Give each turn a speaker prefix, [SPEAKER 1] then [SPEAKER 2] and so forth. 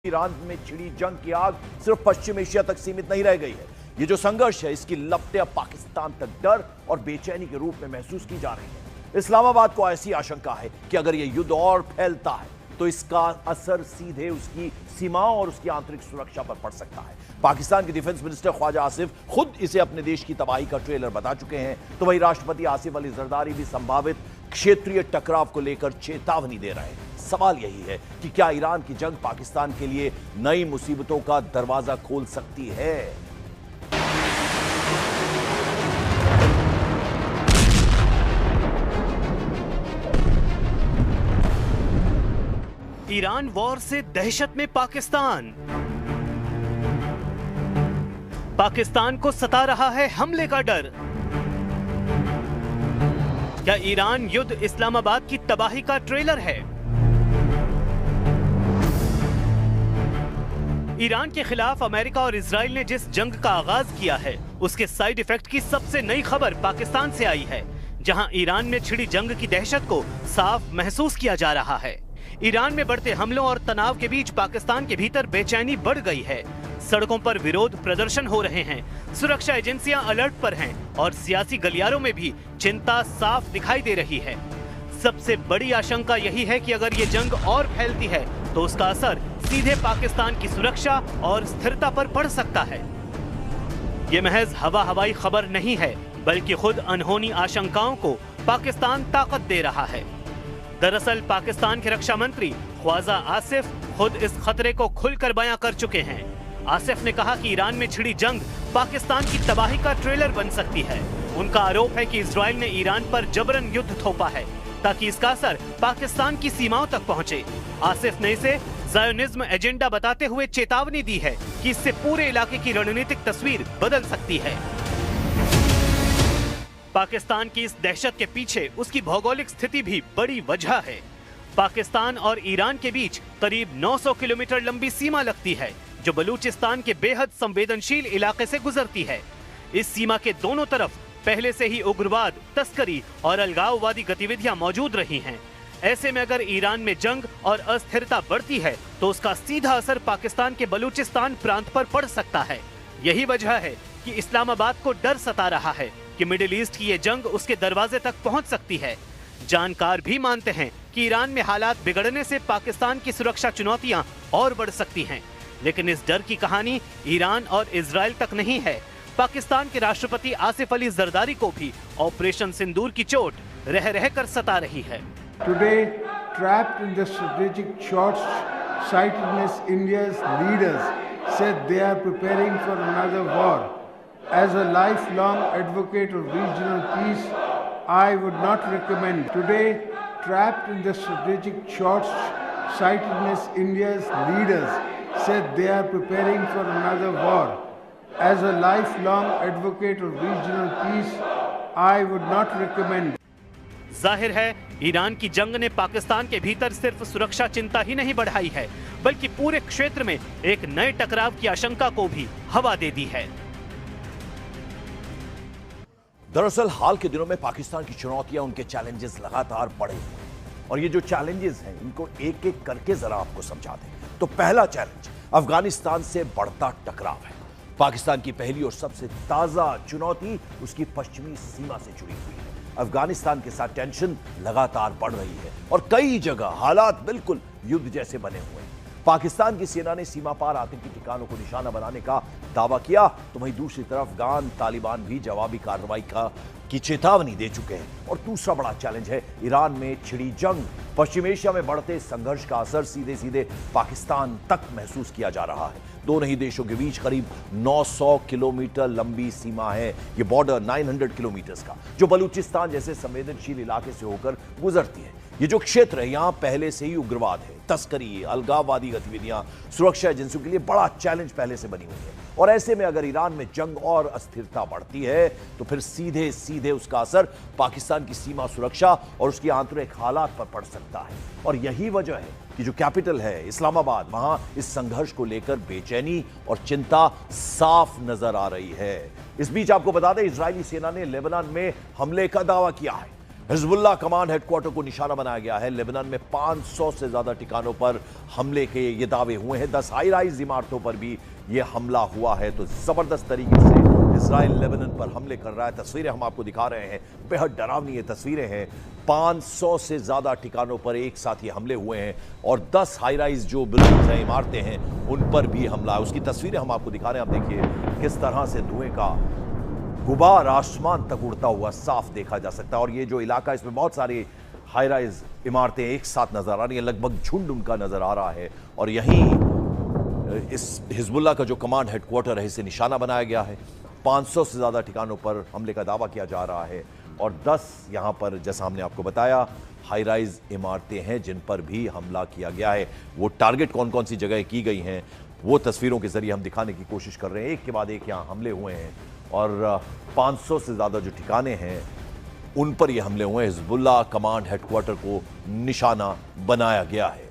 [SPEAKER 1] Iran में छिड़ी जंग की आग सिर्फ पश्चिम एशिया तक सीमित नहीं रह गई है। ये जो संघर्ष है, इसकी लपटें अब पाकिस्तान तक डर और बेचैनी के रूप में महसूस की जा रही है। इस्लामाबाद को ऐसी आशंका है कि अगर ये युद्ध और फैलता है तो इसका असर सीधे उसकी सीमाओं और उसकी आंतरिक सुरक्षा पर पड़ सकता है। पाकिस्तान के डिफेंस मिनिस्टर ख्वाजा आसिफ खुद इसे अपने देश की तबाही का ट्रेलर बता चुके हैं, तो वही राष्ट्रपति आसिफ अली जरदारी भी संभावित क्षेत्रीय टकराव को लेकर चेतावनी दे रहे हैं। सवाल यही है कि क्या ईरान की जंग पाकिस्तान के लिए नई मुसीबतों का दरवाजा खोल सकती है?
[SPEAKER 2] ईरान वॉर से दहशत में पाकिस्तान को सता रहा है हमले का डर। क्या ईरान युद्ध इस्लामाबाद की तबाही का ट्रेलर है? ईरान के खिलाफ अमेरिका और इजराइल ने जिस जंग का आगाज किया है, उसके साइड इफेक्ट की सबसे नई खबर पाकिस्तान से आई है, जहां ईरान में छिड़ी जंग की दहशत को साफ महसूस किया जा रहा है। ईरान में बढ़ते हमलों और तनाव के बीच पाकिस्तान के भीतर बेचैनी बढ़ गई है। सड़कों पर विरोध प्रदर्शन हो रहे हैं, सुरक्षा एजेंसियां अलर्ट पर हैं और सियासी गलियारों में भी चिंता साफ दिखाई दे रही है। सबसे बड़ी आशंका यही है कि अगर ये जंग और फैलती है तो उसका असर सीधे पाकिस्तान की सुरक्षा और स्थिरता पर पड़ सकता है। ये महज हवाई खबर नहीं है, बल्कि खुद अनहोनी आशंकाओं को पाकिस्तान ताकत दे रहा है। दरअसल पाकिस्तान के रक्षा मंत्री ख्वाजा आसिफ खुद इस खतरे को खुलकर बयां कर चुके हैं। आसिफ ने कहा कि ईरान में छिड़ी जंग पाकिस्तान की तबाही का ट्रेलर बन सकती है। उनका आरोप है कि इजराइल ने ईरान पर जबरन युद्ध थोपा है ताकि इसका असर पाकिस्तान की सीमाओं तक पहुंचे। आसिफ ने इसे ज़ायोनिज्म एजेंडा बताते हुए चेतावनी दी है कि इससे पूरे इलाके की रणनीतिक तस्वीर बदल सकती है। पाकिस्तान की इस दहशत के पीछे उसकी भौगोलिक स्थिति भी बड़ी वजह है। पाकिस्तान और ईरान के बीच करीब 900 किलोमीटर लंबी सीमा लगती है, जो बलूचिस्तान के बेहद संवेदनशील इलाके से गुजरती है। इस सीमा के दोनों तरफ पहले से ही उग्रवाद, तस्करी और अलगाववादी गतिविधियां मौजूद रही हैं। ऐसे में अगर ईरान में जंग और अस्थिरता बढ़ती है तो उसका सीधा असर पाकिस्तान के बलूचिस्तान प्रांत पर पड़ सकता है। यही वजह है कि इस्लामाबाद को डर सता रहा है कि मिडिल ईस्ट की ये जंग उसके दरवाजे तक पहुंच सकती है। जानकार भी मानते हैं कि ईरान में हालात बिगड़ने से पाकिस्तान की सुरक्षा चुनौतियां और बढ़ सकती हैं। लेकिन इस डर की कहानी ईरान और इजराइल तक नहीं है। पाकिस्तान के राष्ट्रपति आसिफ अली जरदारी को भी ऑपरेशन सिंदूर की चोट रह रह कर सता रही है।
[SPEAKER 3] Today, trapped in the strategic short-sightedness, India's leaders said they are preparing for another war. As a lifelong advocate of regional peace, I would not recommend. Today, trapped in the strategic short-sightedness, India's leaders said they are preparing for another war. As a lifelong advocate of regional peace, I would not recommend.
[SPEAKER 2] जाहिर है Iran की जंग ने पाकिस्तान के भीतर सिर्फ सुरक्षा चिंता ही नहीं बढ़ाई है, बल्कि पूरे क्षेत्र में एक नए टकराव की आशंका को भी हवा दे दी है।
[SPEAKER 1] दरअसल हाल के दिनों में पाकिस्तान की चुनौतियां, उनके चैलेंजेस लगातार बढ़े हुए हैं और ये जो चैलेंजेस हैं, इनको एक एक करके जरा आपको समझा दें। तो पहला चैलेंज अफगानिस्तान से बढ़ता टकराव है। पाकिस्तान की पहली और सबसे ताजा चुनौती उसकी पश्चिमी सीमा से जुड़ी हुई है। अफगानिस्तान के साथ टेंशन लगातार बढ़ रही है और कई जगह हालात बिल्कुल युद्ध जैसे बने हुए हैं। पाकिस्तान की सेना ने सीमा पार आतंकी ठिकानों को निशाना बनाने का दावा किया, तो वहीं दूसरी तरफ अफगान तालिबान भी जवाबी कार्रवाई की चेतावनी दे चुके हैं। और दूसरा बड़ा चैलेंज है ईरान में छिड़ी जंग। पश्चिम एशिया में बढ़ते संघर्ष का असर सीधे सीधे पाकिस्तान तक महसूस किया जा रहा है। दोनों ही देशों के बीच करीब 900 किलोमीटर लंबी सीमा है। ये बॉर्डर 900 किलोमीटर का, जो बलूचिस्तान जैसे संवेदनशील इलाके से होकर गुजरती है। ये जो क्षेत्र है, यहां पहले से ही उग्रवाद है, तस्करी, अलगाववादी गतिविधियां सुरक्षा एजेंसियों के लिए बड़ा चैलेंज पहले से बनी हुई है। और ऐसे में अगर ईरान में जंग और अस्थिरता बढ़ती है तो फिर सीधे सीधे उसका असर पाकिस्तान की सीमा सुरक्षा और उसकी आंतरिक हालात पर पड़ सकता है। और यही वजह है कि जो कैपिटल है इस्लामाबाद, वहां इस संघर्ष को लेकर बेचैनी और चिंता साफ नजर आ रही है। इस बीच आपको बता दें, इजरायली सेना ने लेबनान में हमले का दावा किया है। हिजबुल्लाह कमांड हेडक्वार्टर को निशाना बनाया गया है। लेबनान में 500 से ज्यादा ठिकानों पर हमले के ये दावे हुए हैं। 10 हाई राइज इमारतों पर भी ये हमला हुआ है। तो जबरदस्त तरीके से इजराइल लेबनान पर हमले कर रहा है। तस्वीरें हम आपको दिखा रहे हैं, बेहद डरावनी ये तस्वीरें हैं। 500 से ज्यादा ठिकानों पर एक साथ ये हमले हुए हैं और 10 हाई राइज जो बिल्डिंग्स हैं, इमारतें हैं, उन पर भी हमला है। उसकी तस्वीरें हम आपको दिखा रहे हैं। आप देखिए किस तरह से धुएं का गुबार आसमान तक उड़ता हुआ साफ देखा जा सकता है। और ये जो इलाका, इसमें बहुत सारी हाई राइज इमारतें एक साथ नजर आ रही हैं, लगभग झुंड उनका नजर आ रहा है। और यहीं इस हिजबुल्लाह का जो कमांड हेडक्वार्टर है, इसे निशाना बनाया गया है। 500 से ज्यादा ठिकानों पर हमले का दावा किया जा रहा है और 10 यहां पर, जैसा हमने आपको बताया, हाई राइज इमारतें हैं जिन पर भी हमला किया गया है। वो टारगेट कौन कौन सी जगह की गई हैं, वो तस्वीरों के जरिए हम दिखाने की कोशिश कर रहे हैं। एक के बाद एक यहां हमले हुए हैं और 500 से ज्यादा जो ठिकाने हैं उन पर ये हमले हुए हैं। हिजबुल्लाह कमांड हेडक्वार्टर को निशाना बनाया गया है।